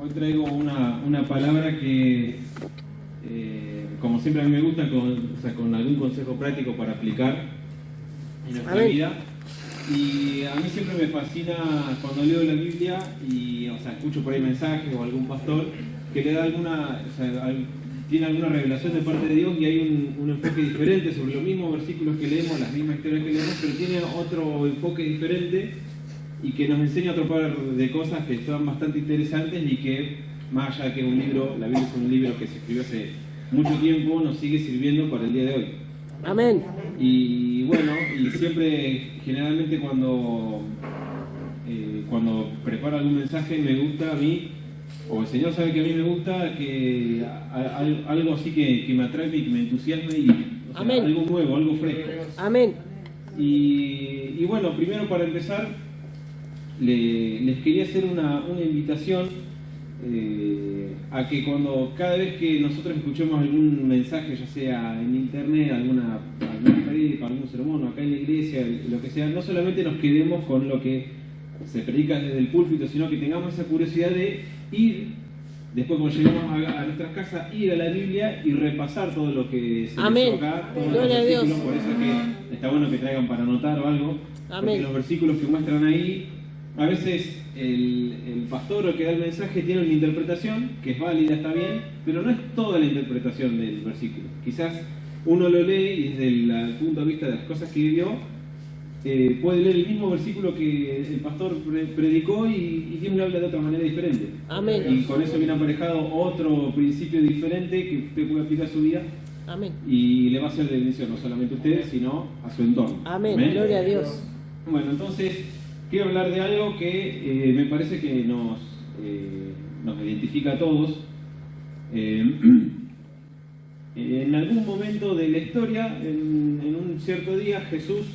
Hoy traigo una palabra que, como siempre a mí me gusta, con algún consejo práctico para aplicar en nuestra vida. Y a mí siempre me fascina cuando leo la Biblia y escucho por ahí mensajes o algún pastor que le da tiene alguna revelación de parte de Dios y hay un enfoque diferente sobre los mismos versículos que leemos, las mismas historias que leemos, pero tiene otro enfoque diferente y que nos enseña otro par de cosas que están bastante interesantes y que, más allá de que es un libro, la Biblia es un libro que se escribió hace mucho tiempo, nos sigue sirviendo para el día de hoy. Amén. Y bueno, y siempre, generalmente cuando preparo algún mensaje, me gusta a mí, o el Señor sabe que a mí me gusta, que algo así que me atraiga y que me entusiasme, y algo nuevo, algo fresco. Amén. Y bueno, primero para empezar, les quería hacer una invitación a que cada vez que nosotros escuchemos algún mensaje, ya sea en internet, alguna predica, algún sermón, o acá en la iglesia, lo que sea, no solamente nos quedemos con lo que se predica desde el púlpito, sino que tengamos esa curiosidad de ir, después cuando llegamos a nuestras casas, ir a la Biblia y repasar todo lo que se hizo acá, todos los versículos. Por eso es que está bueno que traigan para anotar o algo, porque los versículos que muestran ahí, a veces el pastor o el que da el mensaje tiene una interpretación que es válida, está bien, pero no es toda la interpretación del versículo. Quizás uno lo lee y desde el punto de vista de las cosas que vivió, puede leer el mismo versículo que el pastor predicó y Dios le habla de otra manera diferente. Amén. Y con eso viene aparejado otro principio diferente que usted puede aplicar a su vida. Amén. Y le va a hacer de bendición no solamente a usted, sino a su entorno. Amén. Amén. Gloria a Dios. Bueno, entonces quiero hablar de algo que me parece que nos identifica a todos. En algún momento de la historia, en un cierto día, Jesús,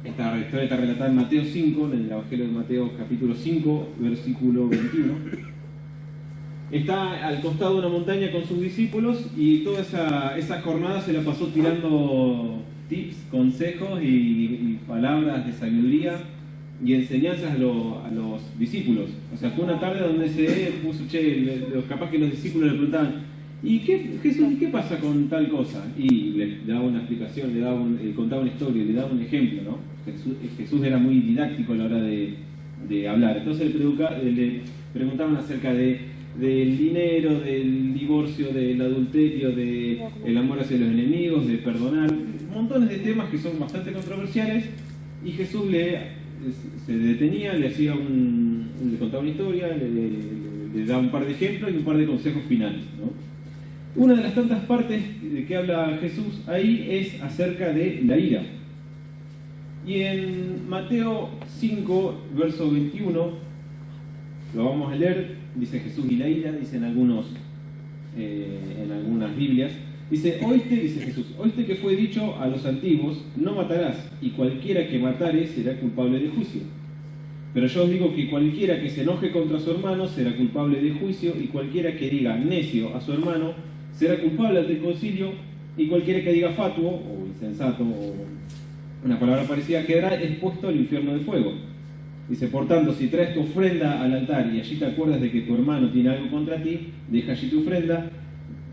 esta historia está relatada en Mateo 5, en el Evangelio de Mateo capítulo 5, versículo 21, está al costado de una montaña con sus discípulos y toda esa jornada se la pasó tirando tips, consejos y palabras de sabiduría y enseñanzas a los discípulos. O sea, fue una tarde donde se puso, capaz que los discípulos le preguntaban, ¿y Jesús, qué pasa con tal cosa? Y le daba una explicación, le contaba una historia, le daba un ejemplo, ¿no? Jesús era muy didáctico a la hora de hablar. Entonces le preguntaban acerca del dinero, del divorcio, del adulterio, del amor hacia los enemigos, de perdonar, montones de temas que son bastante controversiales, y Jesús se detenía, le contaba una historia, le daba un par de ejemplos y un par de consejos finales, ¿no? Una de las tantas partes de que habla Jesús ahí es acerca de la ira. Y en Mateo 5, verso 21, lo vamos a leer, dice Jesús y la ira, dicen en algunas Biblias. Dice Jesús, oíste que fue dicho a los antiguos, no matarás, y cualquiera que matare será culpable de juicio. Pero yo os digo que cualquiera que se enoje contra su hermano será culpable de juicio, y cualquiera que diga necio a su hermano será culpable ante el concilio, y cualquiera que diga fatuo, o insensato, o una palabra parecida, quedará expuesto al infierno de fuego. Dice, por tanto, si traes tu ofrenda al altar y allí te acuerdas de que tu hermano tiene algo contra ti, deja allí tu ofrenda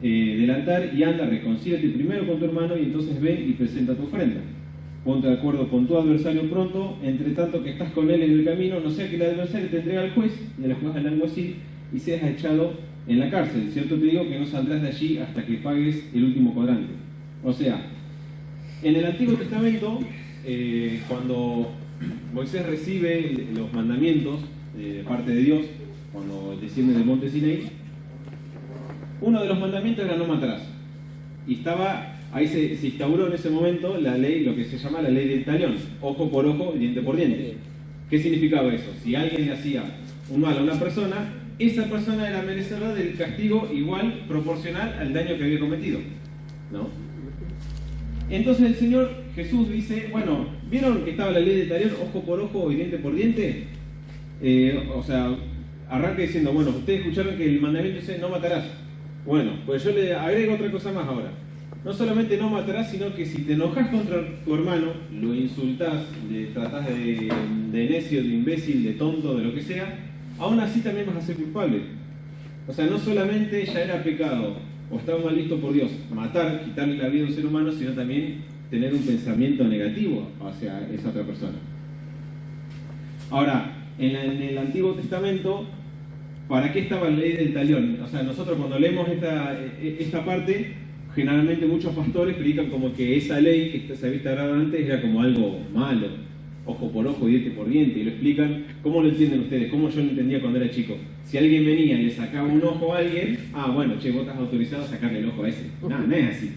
del altar y anda, reconcíliate primero con tu hermano y entonces ven y presenta tu ofrenda. Ponte de acuerdo con tu adversario pronto, entre tanto que estás con él en el camino, no sea que el adversario te entregue al juez y al juez al alguacil y seas echado en la cárcel. Cierto te digo que no saldrás de allí hasta que pagues el último cuadrante. O sea, en el Antiguo Testamento, cuando Moisés recibe los mandamientos de parte de Dios, cuando desciende del monte Sinaí, uno de los mandamientos era no matarás. Y ahí se instauró en ese momento la ley, lo que se llama la ley del talión, ojo por ojo, diente por diente. ¿Qué significaba eso? Si alguien le hacía un mal a una persona, esa persona era merecedora del castigo igual, proporcional al daño que había cometido, ¿no? Entonces el Señor Jesús dice, bueno, ¿vieron que estaba la ley del talión, ojo por ojo y diente por diente? Arranca diciendo, bueno, ustedes escucharon que el mandamiento dice no matarás. Bueno, pues yo le agrego otra cosa más ahora. No solamente no matarás, sino que si te enojas contra tu hermano, lo insultás, le tratás de necio, de imbécil, de tonto, de lo que sea, aún así también vas a ser culpable. O sea, no solamente ya era pecado o estaba mal visto por Dios matar, quitarle la vida a un ser humano, sino también tener un pensamiento negativo hacia esa otra persona. Ahora, en el Antiguo Testamento, ¿para qué estaba la ley del talión? O sea, nosotros cuando leemos esta parte, generalmente muchos pastores predican como que esa ley que se había instaurado antes era como algo malo, ojo por ojo, diente por diente, y lo explican. ¿Cómo lo entienden ustedes? ¿Cómo yo lo entendía cuando era chico? Si alguien venía y le sacaba un ojo a alguien, bueno, che, vos estás autorizado a sacarle el ojo a ese. No es así.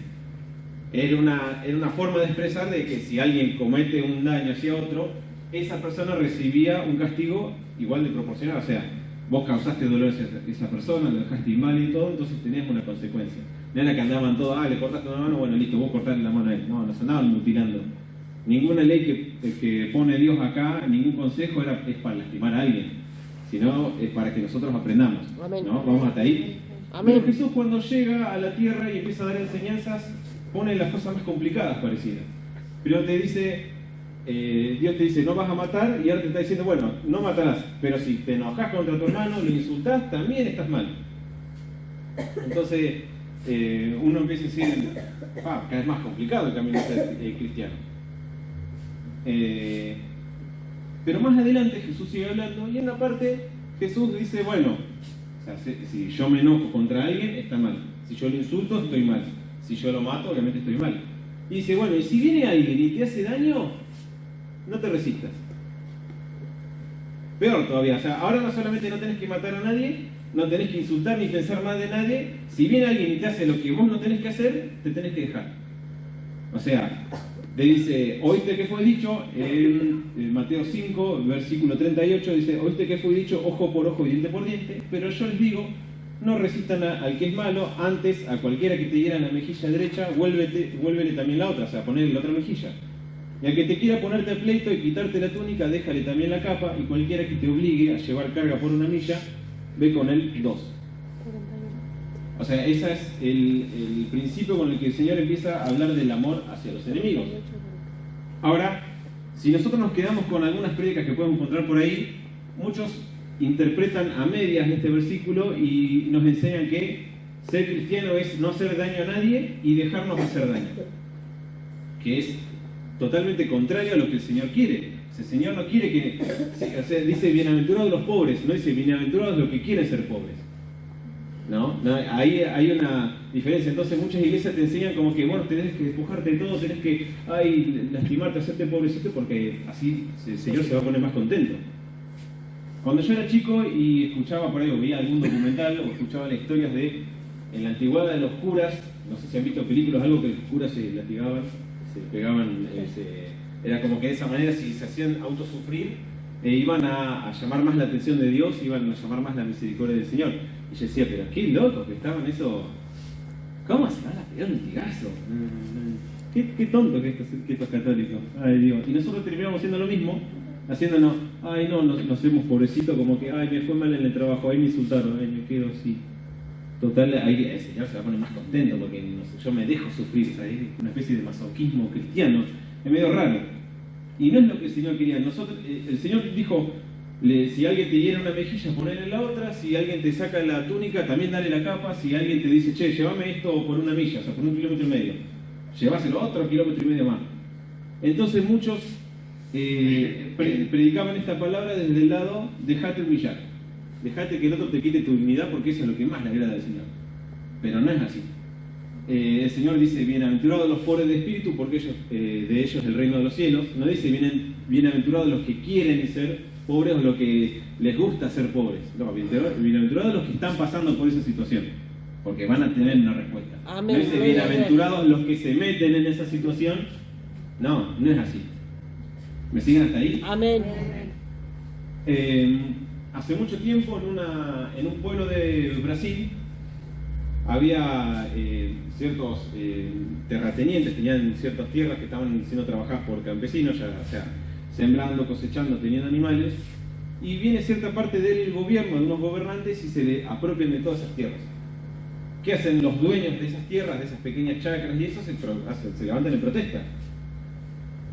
Era una forma de expresar de que si alguien comete un daño hacia otro, esa persona recibía un castigo igual de proporcional. O sea, vos causaste dolor a esa persona, lo dejaste inválido y todo, entonces tenías una consecuencia. No era que andaban todos, le cortaste una mano, bueno, listo, vos cortaste la mano a él. No, nos andaban mutilando. Ninguna ley que pone Dios acá, ningún consejo es para lastimar a alguien, sino es para que nosotros aprendamos. Amén. ¿No? Vamos hasta ahí. Amén. Pero Jesús, cuando llega a la tierra y empieza a dar enseñanzas, pone las cosas más complicadas parecidas. Primero te dice, Dios te dice, no vas a matar, y ahora te está diciendo, bueno, no matarás, pero si te enojas contra tu hermano, lo insultás, también estás mal. Entonces, uno empieza a decir, cada vez más complicado el camino de ser cristiano. Pero más adelante Jesús sigue hablando, y en una parte Jesús dice, bueno, o sea, si yo me enojo contra alguien, está mal. Si yo lo insulto, estoy mal. Si yo lo mato, obviamente estoy mal. Y dice, bueno, y si viene alguien y te hace daño, no te resistas. Peor todavía, o sea, ahora no solamente no tenés que matar a nadie, no tenés que insultar ni pensar mal de nadie, si viene alguien y te hace lo que vos no tenés que hacer, te tenés que dejar. O sea, le dice, oíste que fue dicho, en Mateo 5, versículo 38, dice, oíste que fue dicho, ojo por ojo y diente por diente, pero yo les digo, no resistan al que es malo, antes a cualquiera que te diera la mejilla derecha, vuélvele también la otra, o sea, ponele la otra mejilla. Y al que te quiera ponerte a pleito y quitarte la túnica, déjale también la capa, y cualquiera que te obligue a llevar carga por una milla, ve con él 2. O sea, ese es el principio con el que el Señor empieza a hablar del amor hacia los enemigos. Ahora, si nosotros nos quedamos con algunas prédicas que podemos encontrar por ahí, muchos interpretan a medias este versículo y nos enseñan que ser cristiano es no hacer daño a nadie y dejarnos hacer daño, que es totalmente contrario a lo que el Señor quiere. El Señor no quiere que, o sea, dice bienaventurados los pobres, no dice bienaventurados los que quieren ser pobres. ¿No? Ahí hay una diferencia. Entonces muchas iglesias te enseñan como que, bueno, tenés que despojarte de todo, tenés que lastimarte, hacerte pobrecito, porque así el Señor se va a poner más contento. Cuando yo era chico y escuchaba por ahí, o veía algún documental, o escuchaba las historias en la antigüedad de los curas, no sé si han visto películas, algo que los curas se latigaban, se pegaban, era como que de esa manera, si se hacían autosufrir, iban a llamar más la atención de Dios, iban a llamar más la misericordia del Señor. Y yo decía, pero qué locos que estaban eso. ¿Cómo se van a pegar un latigazo? Qué tonto que estos católicos. Ay, Dios. Y nosotros terminamos haciendo lo mismo, haciéndonos, nos hacemos pobrecitos, como que, me fue mal en el trabajo, ahí me insultaron, me quedo así. Total, ahí el Señor se va a poner más contento, porque no sé, yo me dejo sufrir, ¿sabes? Una especie de masoquismo cristiano, es medio raro. Y no es lo que el Señor quería. El Señor dijo, si alguien te diera una mejilla, ponele la otra. Si alguien te saca la túnica, también dale la capa. Si alguien te dice, che, llévame esto por una milla, o sea, por 1,5 kilómetros, lleváselo otro 1,5 kilómetros más. Entonces muchos predicaban esta palabra desde el lado, dejate humillar. Dejate que el otro te quite tu dignidad, porque eso es lo que más le agrada al Señor. Pero no es así. El Señor dice, bienaventurados los pobres de espíritu, porque de ellos el reino de los cielos. No dice, bienaventurados los que quieren ser pobres o los que les gusta ser pobres. No, bienaventurados los que están pasando por esa situación, porque van a tener una respuesta. Amén. No dice, bienaventurados los que se meten en esa situación. No es así. ¿Me siguen hasta ahí? Amén. Hace mucho tiempo en un pueblo de Brasil había ciertos terratenientes, tenían ciertas tierras que estaban siendo trabajadas por campesinos, ya sea sembrando, cosechando, teniendo animales, y viene cierta parte del gobierno, de unos gobernantes, y se le apropian de todas esas tierras. ¿Qué hacen los dueños de esas tierras, de esas pequeñas chacras y eso? Se levantan en protesta.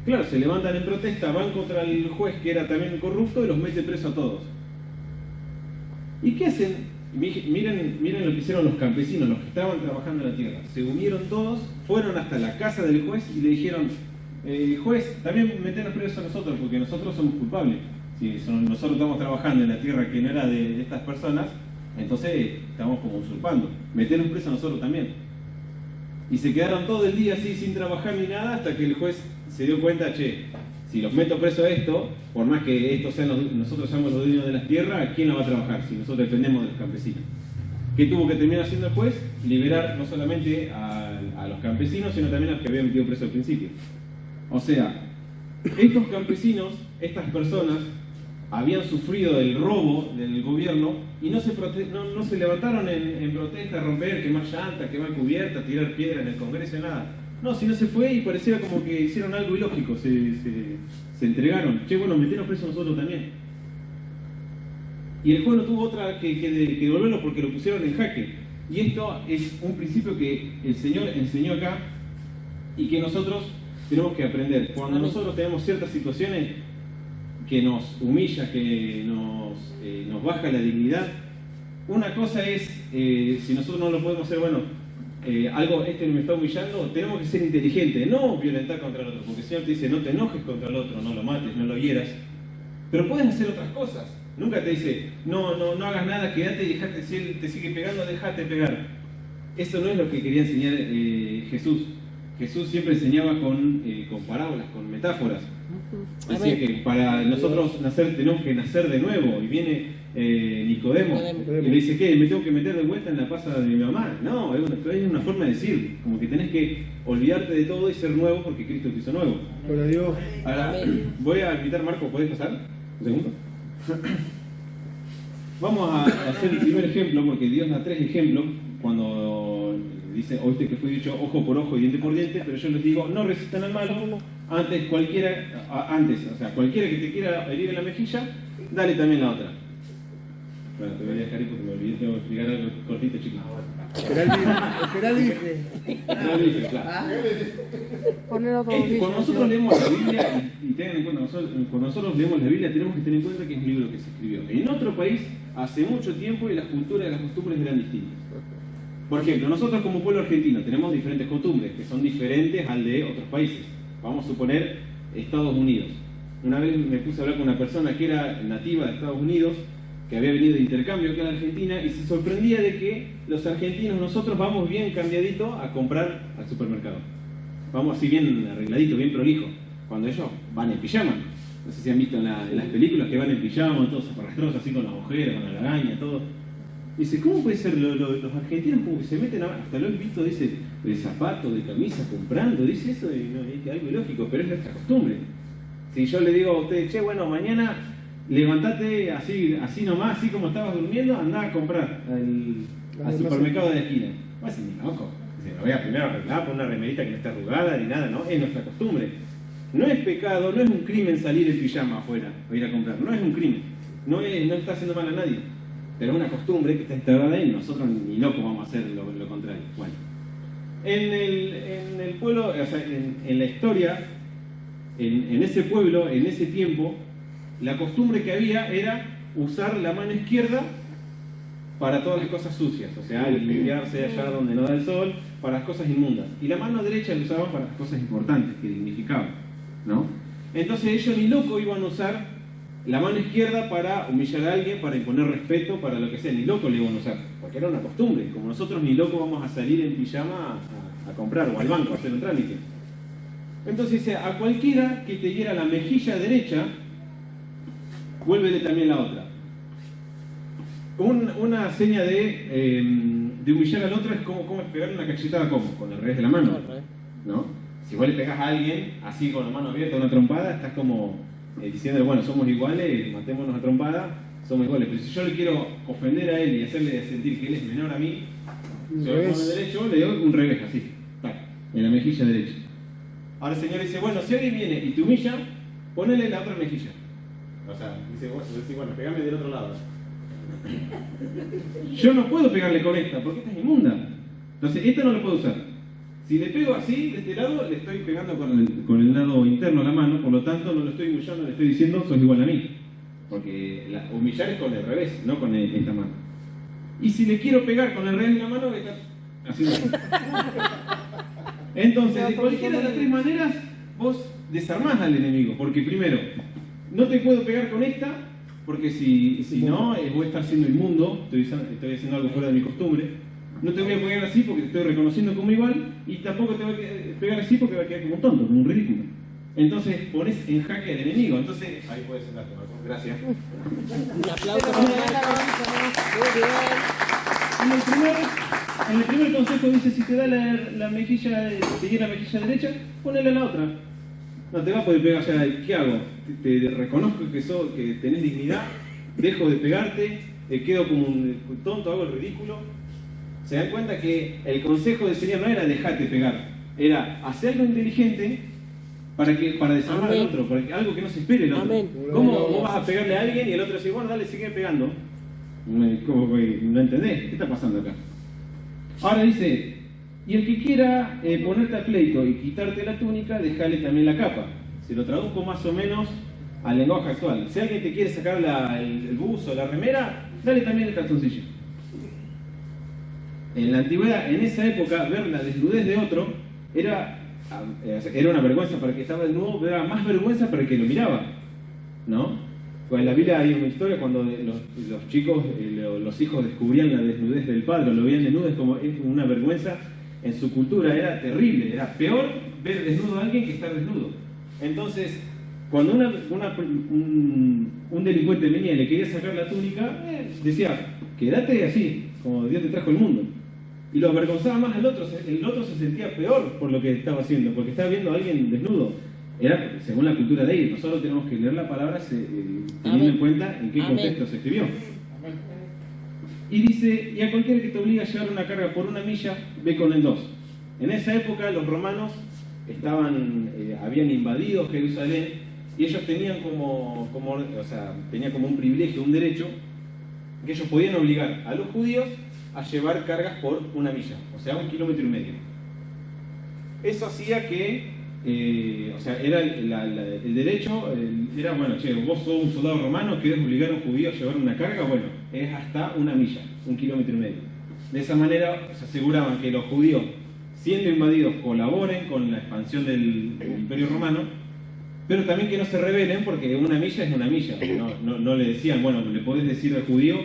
Claro, se levantan en protesta, van contra el juez que era también corrupto y los mete preso a todos. ¿Y qué hacen Miren lo que hicieron los campesinos, los que estaban trabajando en la tierra. Se unieron todos, fueron hasta la casa del juez y le dijeron, juez, también metenos presos a nosotros, porque nosotros somos culpables. Si nosotros estamos trabajando en la tierra que no era de estas personas, entonces estamos como usurpando. Metenos presos a nosotros también. Y se quedaron todo el día así sin trabajar ni nada hasta que el juez se dio cuenta, che, si los meto preso a esto, por más que estos sean nosotros seamos los dueños de las tierras, ¿quién la va a trabajar si nosotros dependemos de los campesinos? ¿Qué tuvo que terminar haciendo el juez? Liberar no solamente a los campesinos, sino también a los que habían metido preso al principio. O sea, estos campesinos, estas personas, habían sufrido el robo del gobierno y no se levantaron en protesta a romper, quemar llantas, quemar cubiertas, tirar piedras en el Congreso, nada. No, sino se fue y parecía como que hicieron algo ilógico, se entregaron. Che, bueno, metenos presos nosotros también. Y el juez no tuvo otra que devolverlo porque lo pusieron en jaque. Y esto es un principio que el Señor enseñó acá y que nosotros tenemos que aprender. Cuando nosotros tenemos ciertas situaciones que nos humilla, que nos baja la dignidad, una cosa es, si nosotros no lo podemos hacer, bueno, algo me está humillando, tenemos que ser inteligentes, no violentar contra el otro, porque el Señor te dice, no te enojes contra el otro, no lo mates, no lo hieras, pero puedes hacer otras cosas. Nunca te dice, no hagas nada, quédate y dejate, si él te sigue pegando, déjate pegar. Eso no es lo que quería enseñar Jesús. Jesús siempre enseñaba con parábolas, con metáforas. Decía que para nosotros nacer tenemos que nacer de nuevo. Y viene Nicodemo y le dice, ¿qué? ¿Me tengo que meter de vuelta en la panza de mi mamá? No, es una forma de decir, como que tenés que olvidarte de todo y ser nuevo porque Cristo te hizo nuevo. Gloria a Dios. Ahora, voy a invitar a Marco, ¿podés pasar? ¿Un segundo? Vamos a hacer el primer ejemplo, porque Dios da 3 ejemplos cuando dice, oíste que fue dicho ojo por ojo y diente por diente, pero yo les digo, no resistan al malo, cualquiera que te quiera herir en la mejilla, dale también la otra. Bueno, te voy a dejar ahí porque me olvidé, tengo que explicar algo cortito, chicos. Espera, dice. No dice, claro. Cuando nosotros leemos la Biblia, y tengan en cuenta, cuando nosotros leemos la Biblia tenemos que tener en cuenta que es un libro que se escribió en otro país hace mucho tiempo y las culturas y las costumbres eran distintas. Por ejemplo, nosotros como pueblo argentino tenemos diferentes costumbres que son diferentes al de otros países. Vamos a suponer Estados Unidos. Una vez me puse a hablar con una persona que era nativa de Estados Unidos, que había venido de intercambio acá a la Argentina y se sorprendía de que los argentinos nosotros vamos bien cambiaditos a comprar al supermercado. Vamos así bien arregladito, bien prolijo. Cuando ellos van en pijama. No sé si han visto en las películas que van en pijama, todos zaparrastrosos así con las ojeras, con la lagaña, todo. Dice, ¿cómo puede ser? Los argentinos como que se meten, hasta lo he visto, dice, de zapatos, de camisa, comprando, dice eso, y no, es algo ilógico, pero es nuestra costumbre. Si yo le digo a ustedes, che, bueno, mañana levantate así nomás, así como estabas durmiendo, andá a comprar al supermercado de la esquina. No es ni loco. Me voy a primero arreglar por una remerita que no está arrugada ni nada, ¿no? Es nuestra costumbre. No es pecado, no es un crimen salir en pijama afuera o ir a comprar, no es un crimen. No está haciendo mal a nadie. Pero es una costumbre que está instalada en nosotros, ni locos vamos a hacer lo contrario. Bueno, en el pueblo, o sea, en la historia, en ese pueblo, en ese tiempo, la costumbre que había era usar la mano izquierda para todas las cosas sucias, o sea, limpiarse allá donde no da el sol, para las cosas inmundas. Y la mano derecha la usaban para las cosas importantes, que dignificaban, ¿no? Entonces ellos ni loco iban a usar la mano izquierda para humillar a alguien, para imponer respeto, para lo que sea, ni loco le iban a usar, porque era una costumbre, como nosotros ni loco vamos a salir en pijama a comprar o al banco a hacer un trámite. Entonces dice, a cualquiera que te diera la mejilla derecha, vuélvele también la otra. Una seña de humillar al otro es como es pegarle una cachetada, como con el revés de la mano, ¿no? Si vos le pegás a alguien así con la mano abierta, una trompada, estás como diciendo, bueno, somos iguales, matémonos a trompada, somos iguales. Pero si yo le quiero ofender a él y hacerle sentir que él es menor a mí, si yo le pongo derecho, le doy un revés así, en la mejilla derecha. Ahora el Señor dice, bueno, si alguien viene y te humilla, ponele la otra mejilla. O sea, dice, bueno, pegame del otro lado. Yo no puedo pegarle con esta, porque esta es inmunda. Entonces, esta no la puedo usar. Si le pego así, de este lado, le estoy pegando con el lado interno de la mano, por lo tanto, no lo estoy humillando, le estoy diciendo, sos igual a mí. Porque humillar es con el revés, no con esta mano. Y si le quiero pegar con el revés de la mano, está haciendo así. Entonces, de cualquiera de las tres maneras, vos desarmás al enemigo. Porque primero, no te puedo pegar con esta, porque si no, voy a estar siendo inmundo, estoy haciendo algo fuera de mi costumbre. No te voy a pegar así porque te estoy reconociendo como igual, y tampoco te voy a pegar así porque va a quedar como un tonto, como un ridículo. Entonces pones en jaque al enemigo. Entonces, ahí puedes sentarte, Marco. Gracias. Un aplauso para En el primer consejo dice, si te da la mejilla, te llega la mejilla derecha, ponele la otra. No te va a poder pegar, o sea, ¿qué hago? Te reconozco que tenés dignidad, dejo de pegarte, quedo como un tonto, hago el ridículo. Se dan cuenta que el consejo del Señor no era dejarte pegar, era hacer algo inteligente para desarmar al otro, para algo que no se espere el otro. Amén. ¿Cómo vos vas a pegarle a alguien y el otro dice, bueno, dale, sigue pegando? ¿Cómo que no entendés? ¿Qué está pasando acá? Ahora dice, y el que quiera ponerte a pleito y quitarte la túnica, déjale también la capa. Se lo traduzco más o menos al lenguaje actual. Si alguien te quiere sacar el buzo, la remera, dale también el calzoncillo. En la antigüedad, en esa época, ver la desnudez de otro era una vergüenza para el que estaba desnudo, pero era más vergüenza para el que lo miraba, ¿no? Pues en la Biblia hay una historia cuando los chicos, los hijos descubrían la desnudez del padre, lo veían desnudo, es como una vergüenza. En su cultura era terrible, era peor ver desnudo a alguien que estar desnudo. Entonces, cuando un delincuente venía y le quería sacar la túnica, decía, quédate así, como Dios te trajo el mundo. Y lo avergonzaba más al otro, el otro se sentía peor por lo que estaba haciendo, porque estaba viendo a alguien desnudo. Era según la cultura de ellos. Nosotros tenemos que leer la palabra teniendo en cuenta en qué contexto se escribió. Y dice, y a cualquiera que te obligue a llevar una carga por 1 milla, ve con el 2. En esa época los romanos habían invadido Jerusalén y ellos tenían como un privilegio, un derecho, que ellos podían obligar a los judíos a llevar cargas por 1 milla, o sea, 1,5 kilómetros. Eso hacía que, era el derecho, era, bueno, che, vos sos un soldado romano, ¿querés obligar a un judío a llevar una carga? Bueno, es hasta 1 milla, 1,5 kilómetros. De esa manera se aseguraban que los judíos, siendo invadidos, colaboren con la expansión del Imperio Romano, pero también que no se rebelen, porque 1 milla es 1 milla. No le decían, bueno, le podés decir al judío,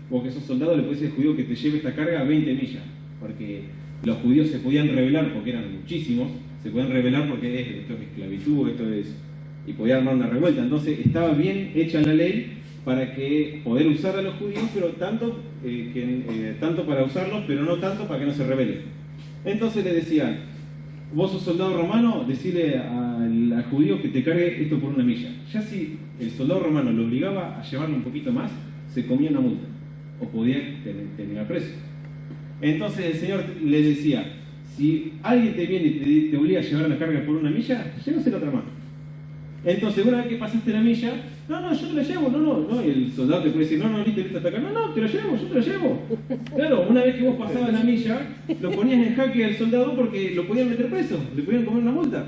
vos que sos soldado, le podés decir al judío que te lleve esta carga a 20 millas, porque los judíos se podían rebelar, porque eran muchísimos, se podían rebelar porque esto es esclavitud, y podía armar una revuelta. Entonces estaba bien hecha la ley para que poder usar a los judíos, pero tanto para usarlos, pero no tanto para que no se rebelen. Entonces le decían, vos sos soldado romano, decirle al judío que te cargue esto por 1 milla. Ya si el soldado romano lo obligaba a llevarlo un poquito más, se comía una multa, o podía terminar preso. Entonces el Señor le decía, si alguien te viene y te obliga a llevar una carga por 1 milla, llévasela otra mano. Entonces una vez que pasaste la milla, no, yo te la llevo, no, y el soldado te puede decir, no, listo hasta acá, no, te la llevo, yo te la llevo. Claro, una vez que vos pasabas la milla, lo ponías en jaque al soldado porque lo podían meter preso, le podían comer una multa.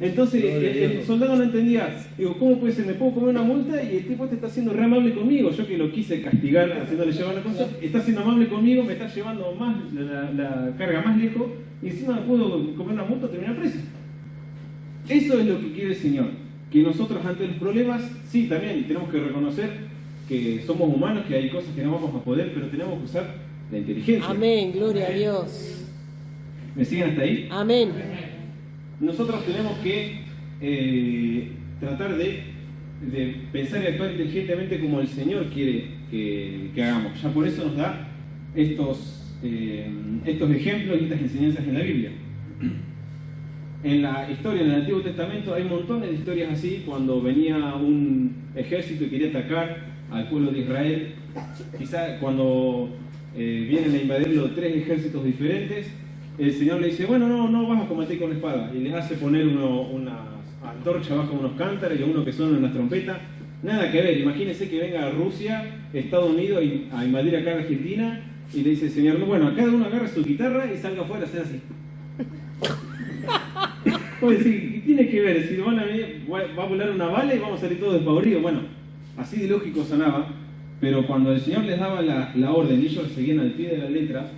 Entonces el soldado no entendía, digo, ¿cómo puede ser? ¿Me puedo comer una multa? Y el tipo te está siendo re amable conmigo, yo que lo quise castigar haciéndole llevar la cosa, está siendo amable conmigo, me está llevando más la carga más lejos, y encima me puedo comer una multa o terminar preso. Eso es lo que quiere el Señor, que nosotros ante los problemas, sí, también tenemos que reconocer que somos humanos, que hay cosas que no vamos a poder, pero tenemos que usar la inteligencia. Amén, gloria a Dios. ¿Me siguen hasta ahí? Amén. Nosotros tenemos que tratar de pensar y actuar inteligentemente como el Señor quiere que hagamos. Ya por eso nos da estos ejemplos y estas enseñanzas en la Biblia. En la historia, en el Antiguo Testamento, hay montones de historias así, cuando venía un ejército y quería atacar al pueblo de Israel. Quizá cuando vienen a invadirlo 3 ejércitos diferentes, el Señor le dice, bueno, no vas a combatir con espada, y les hace poner unas antorchas bajo unos cántaros y uno que suena unas trompetas. Nada que ver, imagínense que venga Rusia, Estados Unidos a invadir acá a Argentina, y le dice el Señor, bueno, cada uno agarra su guitarra y salga afuera a hacer así. Pues sí, ¿qué tiene que ver? Si va a volar una bala y vamos a salir todos despavoridos. Bueno, así de lógico sonaba, Pero cuando el Señor les daba la orden y ellos seguían al pie de la letra,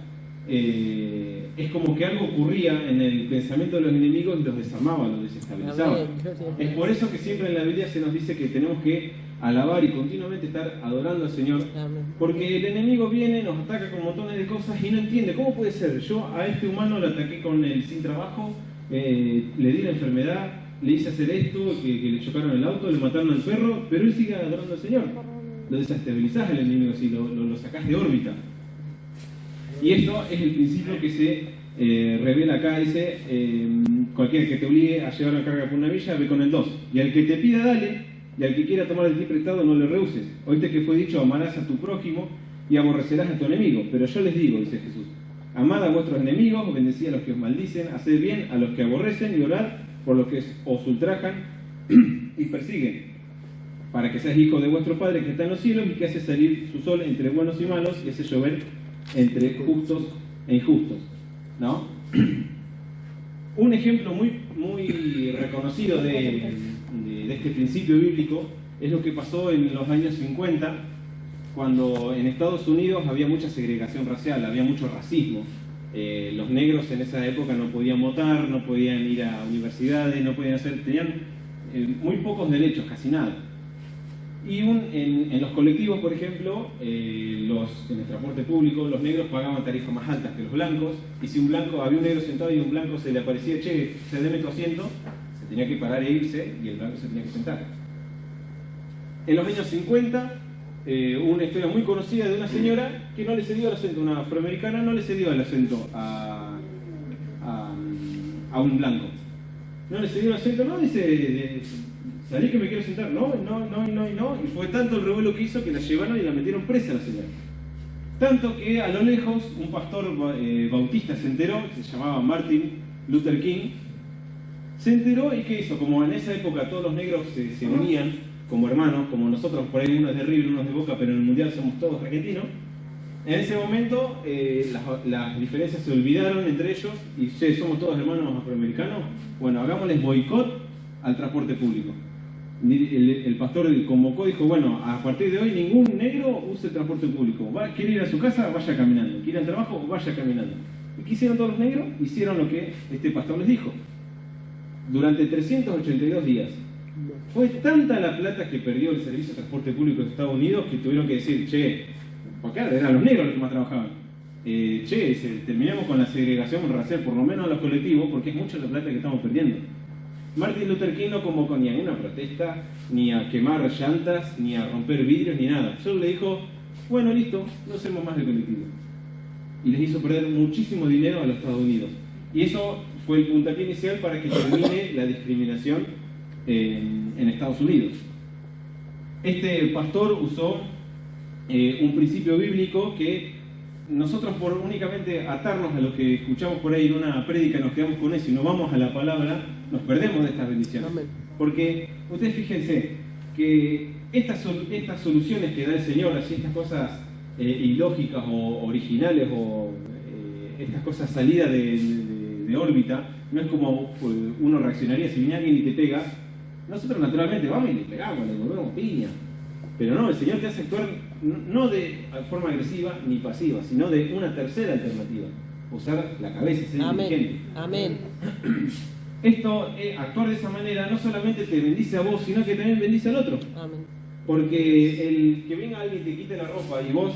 es como que algo ocurría en el pensamiento de los enemigos y los desarmaba, los desestabilizaba. Amén. Gloria a Es Dios. por eso que siempre en la Biblia se nos dice que tenemos que alabar y continuamente estar adorando al Señor, Amén. porque el enemigo viene, nos ataca con montones de cosas y no entiende, ¿cómo puede ser? Yo a este humano lo ataqué con el sin trabajo, le di la enfermedad, le hice hacer esto, que le chocaron el auto, le mataron al perro, pero él sigue adorando al Señor. Lo desestabilizás al enemigo así, lo sacás de órbita. Y esto es el principio que se revela acá, dice, cualquiera que te obligue a llevar una carga por una milla, ve con el 2. Y al que te pida, dale, y al que quiera tomar de ti prestado, no le rehuses. Oíste que fue dicho, amarás a tu prójimo y aborrecerás a tu enemigo. Pero yo les digo, dice Jesús, amad a vuestros enemigos, bendecid a los que os maldicen, haced bien a los que aborrecen y orad por los que os ultrajan y persiguen, para que seas hijo de vuestro Padre que está en los cielos y que hace salir su sol entre buenos y malos y hace llover entre justos e injustos, ¿no? Un ejemplo muy reconocido de este principio bíblico es lo que pasó en los años 50, cuando en Estados Unidos había mucha segregación racial, había mucho racismo. Los negros en esa época no podían votar, no podían ir a universidades, no podían tenían muy pocos derechos, casi nada. Y en los colectivos, por ejemplo, en el transporte público, los negros pagaban tarifas más altas que los blancos, y si había un negro sentado y un blanco se le aparecía, che, cedeme tu asiento, se tenía que parar e irse, y el blanco se tenía que sentar. En los años 50, hubo una historia muy conocida de una señora que no le cedió el acento, una afroamericana no le cedió el acento a un blanco. No le cedió el acento, no, dice... Salí que me quiero sentar, no, y fue tanto el revuelo que hizo que la llevaron y la metieron presa a la señora. Tanto que a lo lejos un pastor bautista se enteró, se llamaba Martin Luther King, se enteró y ¿qué hizo? Como en esa época todos los negros se unían como hermanos, como nosotros, por ahí uno es de River, uno es de Boca, pero en el Mundial somos todos argentinos. En ese momento las diferencias se olvidaron entre ellos y somos todos hermanos afroamericanos. Bueno, hagámosles boicot al transporte público. El pastor convocó y dijo, bueno, a partir de hoy ningún negro use el transporte público. ¿Quiere ir a su casa? Vaya caminando. ¿Quiere ir al trabajo? Vaya caminando. ¿Y qué hicieron todos los negros? Hicieron lo que este pastor les dijo. Durante 382 días. Fue tanta la plata que perdió el servicio de transporte público de Estados Unidos que tuvieron que decir, che, acá eran los negros los que más trabajaban. Terminemos con la segregación racial, por lo menos a los colectivos, porque es mucha la plata que estamos perdiendo. Martin Luther King no convocó ni a una protesta, ni a quemar llantas, ni a romper vidrios, ni nada. Solo le dijo, bueno, listo, no hacemos más de colectivo. Y les hizo perder muchísimo dinero a los Estados Unidos. Y eso fue el puntapié inicial para que termine la discriminación en Estados Unidos. Este pastor usó un principio bíblico que nosotros por únicamente atarnos a lo que escuchamos por ahí en una prédica nos quedamos con eso y no vamos a la palabra, nos perdemos de estas bendiciones. Amén. Porque ustedes fíjense que estas soluciones que da el Señor, así estas cosas ilógicas o originales o estas cosas salidas de órbita, no es como uno reaccionaría si viene alguien y te pega. Nosotros naturalmente vamos y le pegamos, le volvemos piña. Pero no, el Señor te hace actuar no de forma agresiva ni pasiva, sino de una tercera alternativa. Usar la cabeza, ser inteligente. Amén. Esto, actuar de esa manera, no solamente te bendice a vos, sino que también bendice al otro. Amén. Porque el que venga alguien y te quite la ropa y vos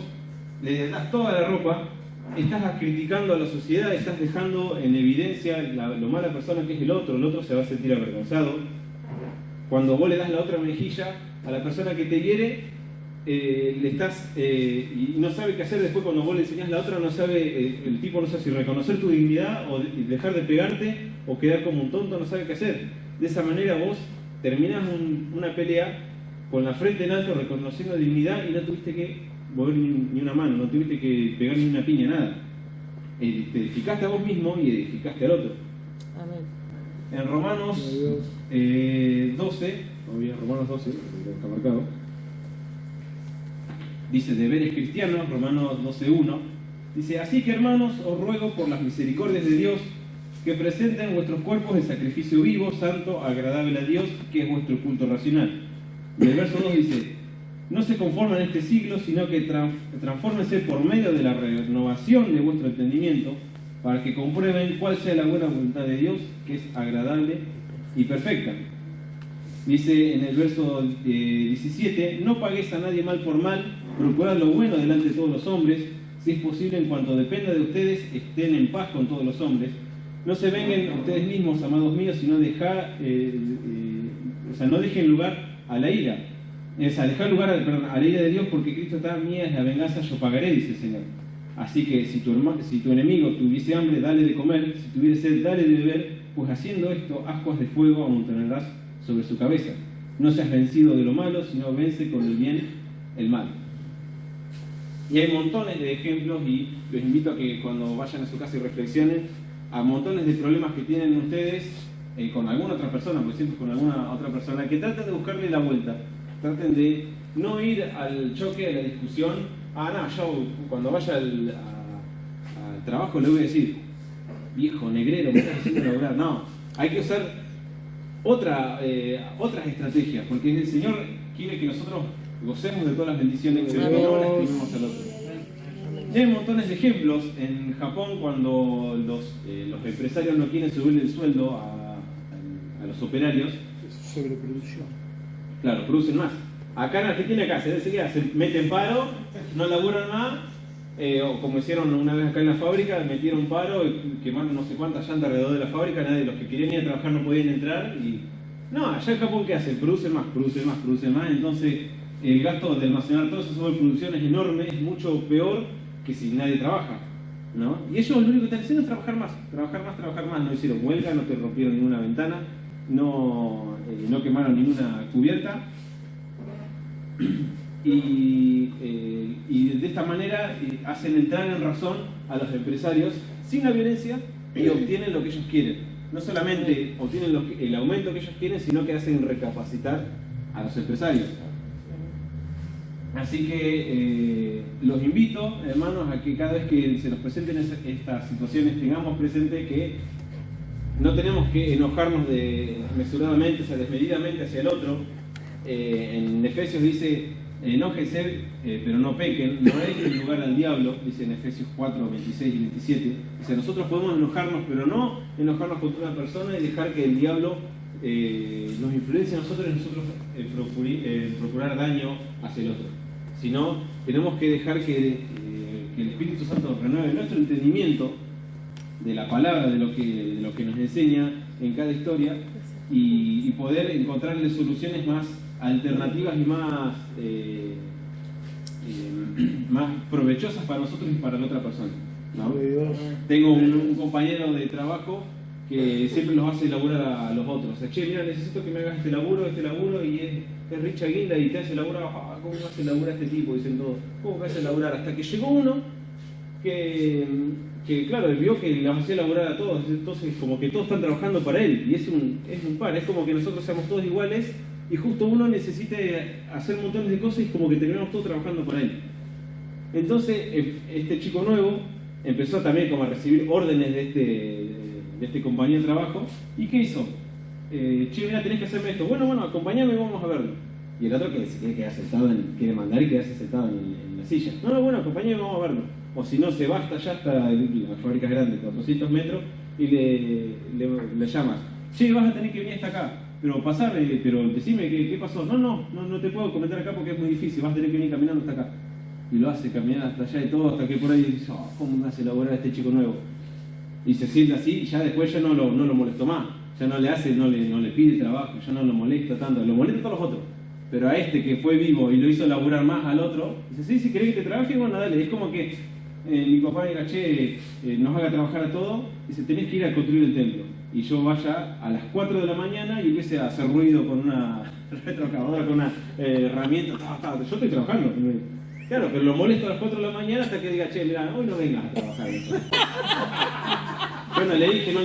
le das toda la ropa, estás criticando a la sociedad, estás dejando en evidencia lo mala persona que es el otro se va a sentir avergonzado. Cuando vos le das la otra mejilla a la persona que te hiere, le estás y no sabe qué hacer después cuando vos le enseñás la otra, no sabe, el tipo no sabe si reconocer tu dignidad o dejar de pegarte o quedar como un tonto, no sabe qué hacer. De esa manera vos terminás una pelea con la frente en alto, reconociendo dignidad y no tuviste que mover ni una mano, no tuviste que pegar ni una piña, nada. Te edificaste a vos mismo y edificaste al otro. Amén. En Romanos 12, Romanos 12, está marcado, dice deberes cristianos, Romanos 12:1, dice, así que hermanos, os ruego por las misericordias de Dios que presenten vuestros cuerpos en sacrificio vivo, santo, agradable a Dios, que es vuestro culto racional. Y el verso 2 dice, No se conformen en este siglo, sino que transfórmense por medio de la renovación de vuestro entendimiento, para que comprueben cuál sea la buena voluntad de Dios, que es agradable y perfecta. Dice en el verso 17, no paguéis a nadie mal por mal, procurad lo bueno delante de todos los hombres, si es posible, en cuanto dependa de ustedes, estén en paz con todos los hombres. No se vengan ustedes mismos, amados míos, sino no dejen lugar a la ira. Dejar lugar a la ira de Dios, porque Cristo está: mía es la venganza, yo pagaré, dice el Señor. Así que si tu enemigo tuviese hambre, dale de comer; si tuviere sed, dale de beber, pues haciendo esto, ascuas de fuego amontonarás sobre su cabeza. No seas vencido de lo malo, sino vence con el bien el mal. Y hay montones de ejemplos, y los invito a que cuando vayan a su casa y reflexionen a montones de problemas que tienen ustedes con alguna otra persona, por ejemplo con alguna otra persona, que traten de buscarle la vuelta, traten de no ir al choque, a la discusión. Yo cuando vaya al trabajo le voy a decir: viejo negrero, me estás haciendo laburar. No, hay que usar otras estrategias, porque el Señor quiere que nosotros gocemos de todas las bendiciones que no las escribimos al otro. Y hay montones de ejemplos. En Japón, cuando los empresarios no quieren subir el sueldo a los operarios, sobreproducción. Claro, producen más. Acá en Argentina, se meten paro, no laburan más, o como hicieron una vez acá en la fábrica, metieron paro, quemaron no sé cuántas llantas alrededor de la fábrica, nadie de los que querían ir a trabajar no podían entrar. No, allá en Japón, ¿qué hacen? Producen más, entonces el gasto de almacenar toda esa sobreproducción es enorme, es mucho peor que si nadie trabaja, ¿no? Y ellos lo único que están haciendo es trabajar más. No hicieron huelga, no te rompieron ninguna ventana, no quemaron ninguna cubierta. Y de esta manera hacen entrar en razón a los empresarios sin la violencia, y obtienen lo que ellos quieren. No solamente obtienen el aumento que ellos quieren, sino que hacen recapacitar a los empresarios. Así que los invito, hermanos, a que cada vez que se nos presenten estas situaciones tengamos presente que no tenemos que enojarnos mesuradamente, desmedidamente hacia el otro. En Efesios dice: enójense, pero no pequen, no dejen lugar al diablo, dice en Efesios 4, 26 y 27. Dice: nosotros podemos enojarnos, pero no enojarnos contra una persona y dejar que el diablo nos influencie a nosotros y procurar daño hacia el otro. Sino, tenemos que dejar que el Espíritu Santo renueve nuestro entendimiento de la palabra, de lo que nos enseña en cada historia, y poder encontrarle soluciones más alternativas y más provechosas para nosotros y para la otra persona, ¿no? Tengo un compañero de trabajo que siempre los hace laburar a los otros. O sea: che, mira, necesito que me hagas este laburo, y es Richard Guinda y te hace laburar. ¿Cómo me hace laburar este tipo? Dicen todos. ¿Cómo me hace laburar? Hasta que llegó uno que claro, él vio que le hacía laburar a todos, entonces como que todos están trabajando para él, y es un par, es como que nosotros seamos todos iguales, y justo uno necesite hacer montones de cosas, y como que terminamos todos trabajando para él. Entonces, este chico nuevo empezó también como a recibir órdenes de este compañero de trabajo. ¿Y qué hizo? Che, mira, tenés que hacerme esto. Bueno, acompáñame y vamos a verlo. Y el otro que se quiere quedar sentado, quiere mandar y quedarse sentado en la silla. No, bueno, acompáñame y vamos a verlo. O si no, se va hasta allá, hasta la fábrica es grande, 400 metros, y le llamas: che, vas a tener que venir hasta acá, pero pero decime qué pasó. No te puedo comentar acá porque es muy difícil, vas a tener que venir caminando hasta acá. Y lo hace caminar hasta allá y todo, hasta que por ahí dice: ¿cómo me hace elaborar este chico nuevo? Y se siente así, y ya después ya no lo molestó más, ya no le pide trabajo, ya no lo molesta tanto, lo molesta a todos los otros. Pero a este que fue vivo y lo hizo laburar más al otro, dice: sí, si querés que te trabaje, bueno, dale. Es como que mi papá diga: che, nos haga trabajar a todos, dice: tenés que ir a construir el templo. Y yo vaya a las 4 de la mañana y empiece a hacer ruido con una retroexcavadora, con una herramienta. Yo estoy trabajando. Claro, pero lo molesto a las 4 de la mañana hasta que diga: che, mira, hoy no vengas a trabajar. Yo no le dije, no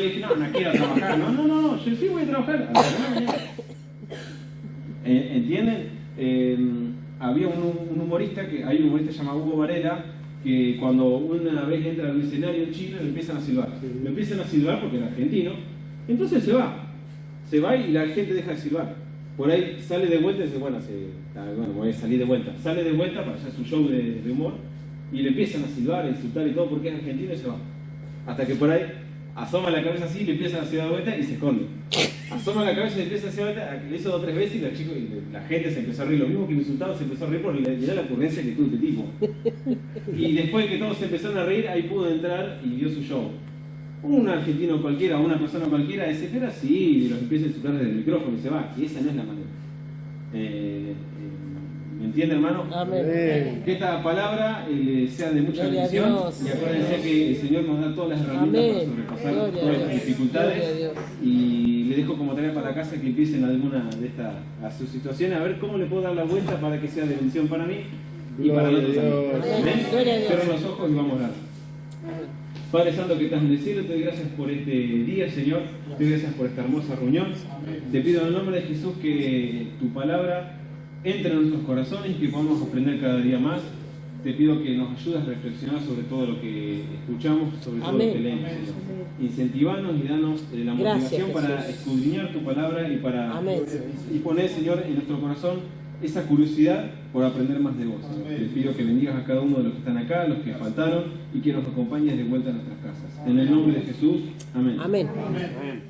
quiero trabajar. No, yo sí voy a trabajar. A las 9 de la mañana. ¿Entienden? Había un humorista, hay un humorista llamado Hugo Varela, que cuando una vez entra al escenario en Chile le empiezan a silbar. Le empiezan a silbar porque era argentino. Entonces se va y la gente deja de silbar. por ahí sale de vuelta y dice, bueno, voy a salir de vuelta. Sale de vuelta para hacer su show de humor y le empiezan a silbar, a insultar y todo porque es argentino y se va. Hasta que por ahí asoma la cabeza así, le empiezan a hacer de vuelta y se esconde. Asoma la cabeza y le empieza a hacer vuelta, le hizo 2 o 3 veces y la gente se empezó a reír. Lo mismo que me insultaba se empezó a reír por mirá la ocurrencia que tuvo este tipo. Y después que todos se empezaron a reír, ahí pudo entrar y dio su show. Un argentino cualquiera o una persona cualquiera dice, pero así, y los empieza a insultar desde el micrófono y se va. Y esa no es la manera. ¿Me entiende, hermano? Amén. Que esta palabra sea de mucha Gloria a bendición. Dios. Y acuérdense que el Señor nos da todas las herramientas Amén. para sobrepasar Gloria a todas las Dios. dificultades. Gloria a Dios. Y le dejo como tarea para casa que empiecen alguna de estas a sus situaciones, a ver cómo le puedo dar la vuelta para que sea de bendición para mí y para Gloria a nosotros también. Dios. Amén. Gloria a Dios. Cierren los ojos y vamos a orar. Padre Santo que estás en el cielo, te doy gracias por este día, Señor. Te doy gracias por esta hermosa reunión. Te pido en el nombre de Jesús que tu palabra entre en nuestros corazones y que podamos aprender cada día más. Te pido que nos ayudes a reflexionar sobre todo lo que escuchamos, sobre todo Amén. lo que leemos, Señor. Incentivanos y danos la Gracias, motivación para Jesús. escudriñar tu palabra y para Amén. y poner, Señor, en nuestro corazón esa curiosidad por aprender más de vos. Señor. Te pido que bendigas a cada uno de los que están acá, los que faltaron, y que nos acompañes de vuelta a nuestras casas. En el nombre de Jesús, amén. Amén. Amén.